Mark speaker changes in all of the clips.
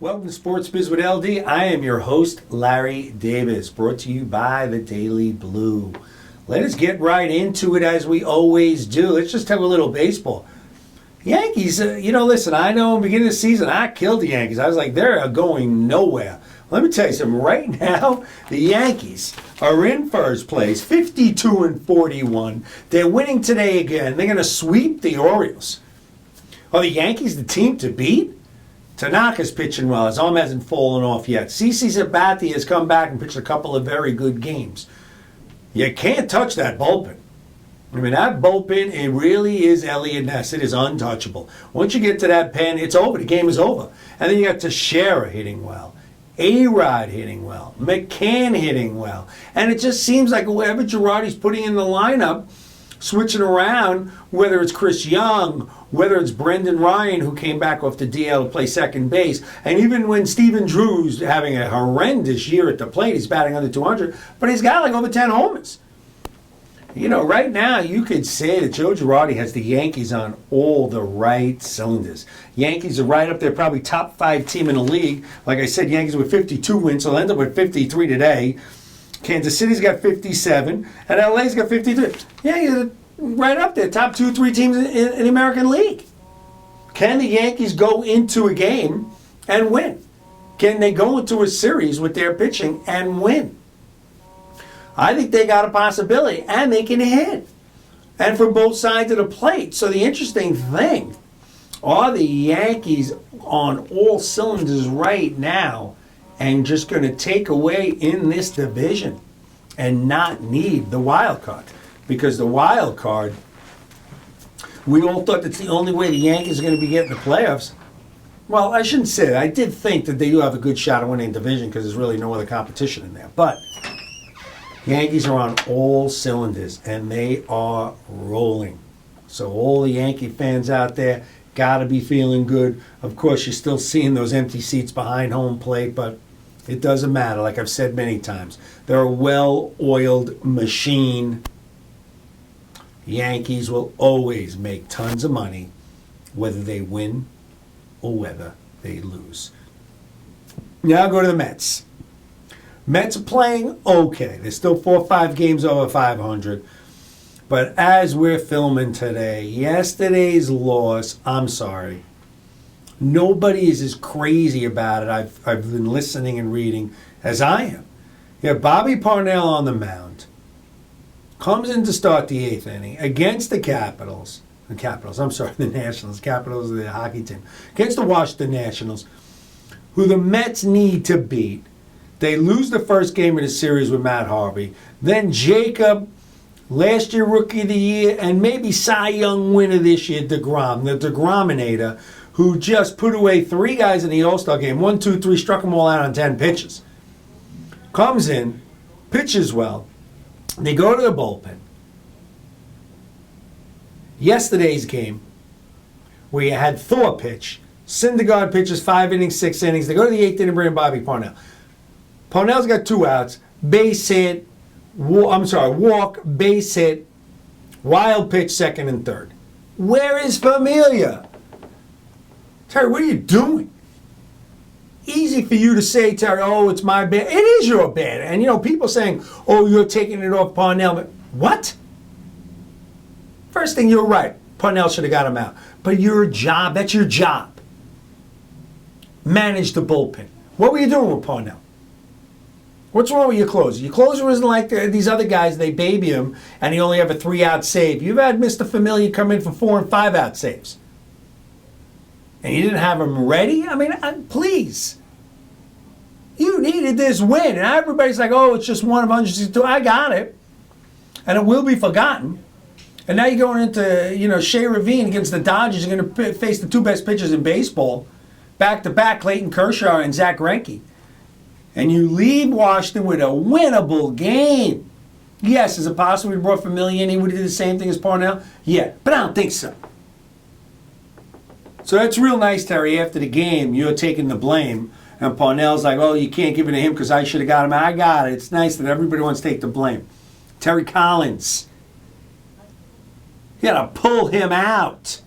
Speaker 1: Welcome to Sports Biz with LD. I am your host, Larry Davis, brought to you by the Daily Blue. Let us get right into it as we always do. Let's just talk a little baseball. Yankees, listen, I know in the beginning of the season, I killed the Yankees. I was like, they're going nowhere. Let me tell you something. Right now, the Yankees are in first place, 52-41. They're winning today again. They're going to sweep the Orioles. Are the Yankees the team to beat? Tanaka's pitching well. His arm hasn't fallen off yet. CC Sabathia has come back and pitched a couple of very good games. You can't touch that bullpen. I mean, that bullpen, it really is Elliott Ness. It is untouchable. Once you get to that pen, it's over. The game is over. And then you got Teixeira hitting well. A-Rod hitting well. McCann hitting well. And it just seems like whoever Girardi's putting in the lineup, switching around, whether it's Chris Young, whether it's Brendan Ryan, who came back off the DL to play second base, and even when Stephen Drew's having a horrendous year at the plate, he's batting under 200, but he's got like over 10 homers. You know, right now you could say that Joe Girardi has the Yankees on all the right cylinders. Yankees are right up there, probably top 5 team in the league. Like I said, Yankees with 52 wins, so they'll end up with 53 today. Kansas City's got 57, and LA's got 53. Yeah, right up there, top 2-3 teams in the American League. Can the Yankees go into a game and win? Can they go into a series with their pitching and win? I think they got a possibility, and they can hit. And from both sides of the plate. So the interesting thing, are the Yankees on all cylinders right now and just going to take away in this division and not need the wild card? Because the wild card, we all thought that's the only way the Yankees are going to be getting the playoffs. Well, I shouldn't say that. I did think that they do have a good shot at winning the division because there's really no other competition in there. But Yankees are on all cylinders, and they are rolling. So all the Yankee fans out there got to be feeling good. Of course, you're still seeing those empty seats behind home plate, but it doesn't matter. Like I've said many times, they're a well-oiled machine. Yankees will always make tons of money, whether they win or whether they lose. Now go to the Mets. Mets are playing okay. They're still 4 or 5 games over 500. But as we're filming today, yesterday's loss, I'm sorry. Nobody is as crazy about it. I've been listening and reading as I am. You have Bobby Parnell on the mound. Comes in to start the 8th inning against the Nationals. Capitals are the hockey team. Against the Washington Nationals, who the Mets need to beat. They lose the first game of the series with Matt Harvey. Then Jacob, last year Rookie of the Year, and maybe Cy Young winner this year, DeGrom, the DeGrominator, who just put away 3 guys in the All-Star game. 1, 2, 3, struck them all out on 10 pitches. Comes in, pitches well. They go to the bullpen. Yesterday's game, where you had Thor pitch, Syndergaard pitches 5 innings, 6 innings. They go to the 8th inning, bring in Bobby Parnell. Parnell's got 2 outs, base hit, walk, base hit, wild pitch, 2nd and 3rd. Where is Familia? Terry, what are you doing? Easy for you to say, Terry, oh, it's my bad. It is your bad. And, people saying, oh, you're taking it off Parnell. But what? First thing, you're right. Parnell should have got him out. But that's your job. Manage the bullpen. What were you doing with Parnell? What's wrong with your closer? Your closer isn't like these other guys. They baby him, and he only have a 3-out save. You've had Mr. Familia come in for 4 and 5-out saves. And you didn't have him ready? I mean, please. You needed this win. And everybody's like, oh, it's just one of 162. I got it. And it will be forgotten. And now you're going into, Shea Ravine against the Dodgers. You're going to face the 2 best pitchers in baseball. Back-to-back, Clayton Kershaw and Zach Greinke. And you leave Washington with a winnable game. Yes, is it possible we brought Familia in? He would have did the same thing as Parnell? Yeah, but I don't think so. So that's real nice, Terry. After the game, you're taking the blame. And Parnell's like, oh, you can't give it to him because I should have got him. I got it. It's nice that everybody wants to take the blame. Terry Collins. You got to pull him out.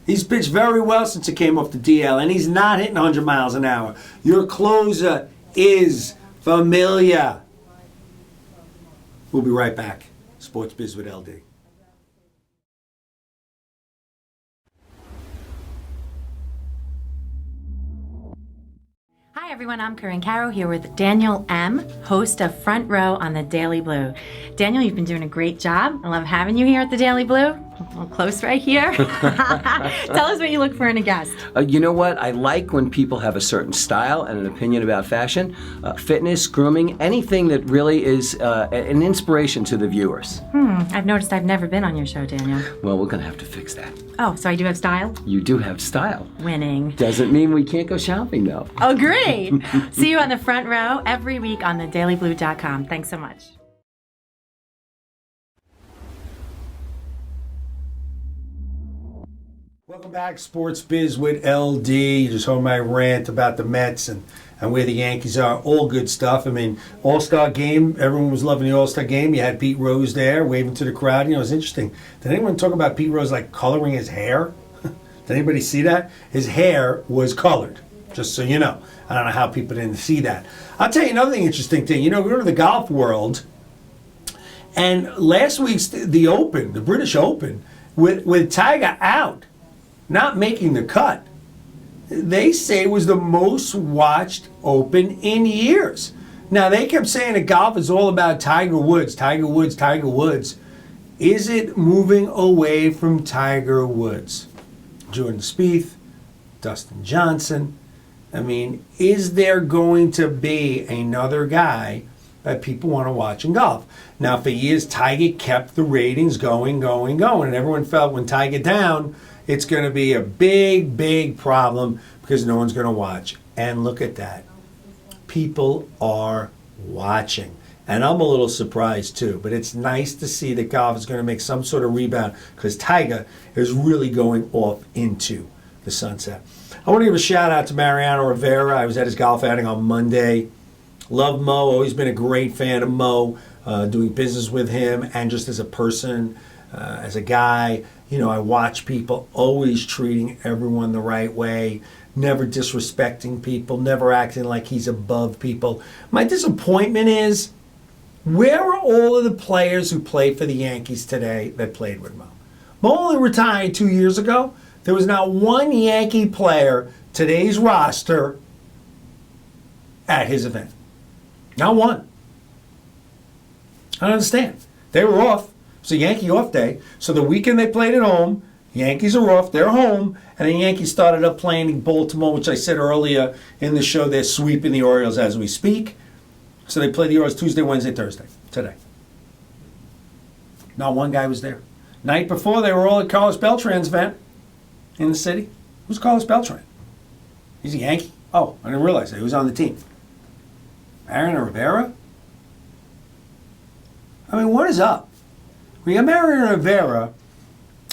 Speaker 1: He's pitched very well since he came off the DL, and he's not hitting 100 miles an hour. Your closer is familiar. We'll be right back. Sports Biz with LD.
Speaker 2: Hi everyone, I'm Corinne Caro here with Daniel M., host of Front Row on the Daily Blue. Daniel, you've been doing a great job. I love having you here at the Daily Blue. A little close right here. Tell us what you look for in a guest.
Speaker 3: You know what? I like when people have a certain style and an opinion about fashion, fitness, grooming, anything that really is an inspiration to the viewers.
Speaker 2: I've noticed I've never been on your show, Daniel.
Speaker 3: Well, we're going to have to fix that.
Speaker 2: Oh, so I do have style?
Speaker 3: You do have style.
Speaker 2: Winning.
Speaker 3: Doesn't mean we can't go shopping, though.
Speaker 2: Oh, great. See you on the Front Row every week on thedailyblue.com. Thanks so much.
Speaker 1: Welcome back, Sports Biz with LD. You just heard my rant about the Mets and where the Yankees are. All good stuff. I mean, All-Star game, everyone was loving the All-Star game. You had Pete Rose there waving to the crowd. You know, it was interesting. Did anyone talk about Pete Rose, like, coloring his hair? Did anybody see that? His hair was colored, just so you know. I don't know how people didn't see that. I'll tell you another interesting thing. You know, we go to the golf world, and last week's the Open, the British Open, with Tiger out, not making the cut, they say was the most watched Open in years. Now, they kept saying that golf is all about Tiger Woods, Tiger Woods, Tiger Woods. Is it moving away from Tiger Woods? Jordan Spieth, Dustin Johnson. I mean, is there going to be another guy that people want to watch in golf? Now, for years, Tiger kept the ratings going, and everyone felt when Tiger down, it's going to be a big, big problem because no one's going to watch. And look at that. People are watching. And I'm a little surprised too. But it's nice to see that golf is going to make some sort of rebound because Tiger is really going off into the sunset. I want to give a shout out to Mariano Rivera. I was at his golf outing on Monday. Love Mo. Always been a great fan of Mo. Doing business with him and just as a person, as a guy. You know, I watch people always treating everyone the right way, never disrespecting people, never acting like he's above people. My disappointment is, where are all of the players who play for the Yankees today that played with Mo? Mo only retired 2 years ago. There was not one Yankee player, today's roster, at his event. Not one. I don't understand. They were off. It's a Yankee off day. So the weekend they played at home, Yankees are off, they're home, and the Yankees started up playing in Baltimore, which I said earlier in the show, they're sweeping the Orioles as we speak. So they play the Orioles Tuesday, Wednesday, Thursday, today. Not one guy was there. Night before, they were all at Carlos Beltran's event in the city. Who's Carlos Beltran? He's a Yankee? Oh, I didn't realize that. He was on the team. Mariano Rivera? I mean, what is up? We got Mariano Rivera,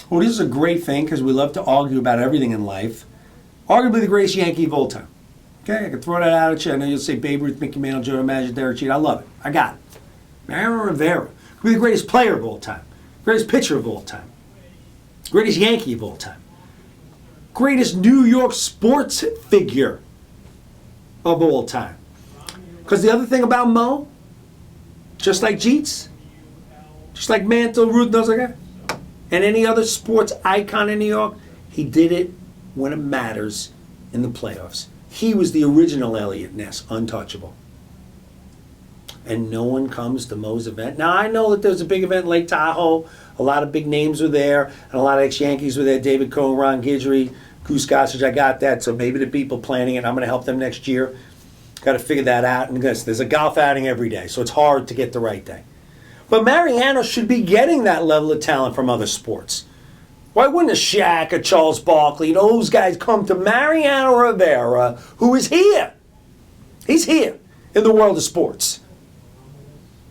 Speaker 1: who this is a great thing because we love to argue about everything in life. Arguably the greatest Yankee of all time. Okay, I can throw that out at you. I know you'll say Babe Ruth, Mickey Mantle, Joe DiMaggio, Derek Jeter. I love it. I got it. Mariano Rivera could be the greatest player of all time, greatest pitcher of all time, greatest Yankee of all time, greatest New York sports figure of all time. Because the other thing about Mo, just like Jeets, just like Mantle, Ruth, those other guys, and any other sports icon in New York, he did it when it matters in the playoffs. He was the original Elliot Ness, untouchable. And no one comes to Mo's event. Now, I know that there's a big event in Lake Tahoe. A lot of big names were there, and a lot of ex-Yankees were there. David Cohn, Ron Guidry, Goose Gossage, I got that. So maybe the people planning it, I'm going to help them next year. Got to figure that out. And there's a golf outing every day, so it's hard to get the right day. But Mariano should be getting that level of talent from other sports. Why wouldn't a Shaq, a Charles Barkley, those guys come to Mariano Rivera, who is here? He's here in the world of sports.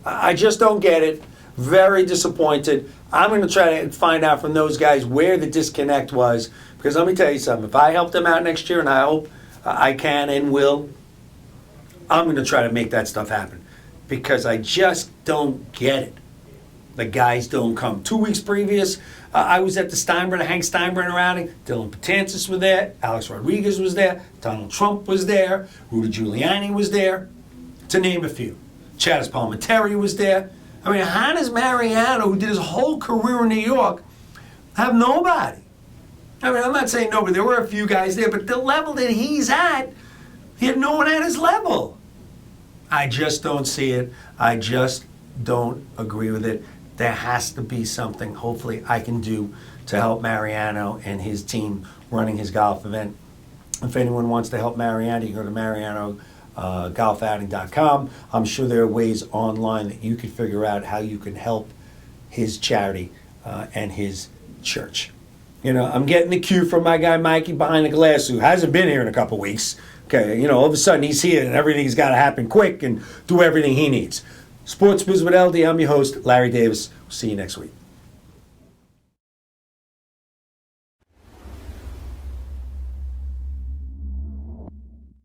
Speaker 1: I just don't get it. Very disappointed. I'm going to try to find out from those guys where the disconnect was. Because let me tell you something. If I help them out next year, and I hope I can and will, I'm going to try to make that stuff happen. Because I just don't get it. The guys don't come. 2 weeks previous, I was at the Hank Steinbrenner outing. Dylan Betances was there. Alex Rodriguez was there. Donald Trump was there. Rudy Giuliani was there, to name a few. Chaz Palminteri was there. I mean, how does Mariano, who did his whole career in New York, have nobody? I mean, I'm not saying nobody. There were a few guys there, but the level that he's at, he had no one at his level. I just don't see it. I just don't agree with it. There has to be something, hopefully, I can do to help Mariano and his team running his golf event. If anyone wants to help Mariano, you can go to marianogolfouting.com. I'm sure there are ways online that you can figure out how you can help his charity and his church. You know, I'm getting the cue from my guy Mikey behind the glass, who hasn't been here in a couple weeks. Okay, you know, all of a sudden he's here and everything's got to happen quick and do everything he needs. Sports Biz with LD, I'm your host, Larry Davis. We'll see you next week.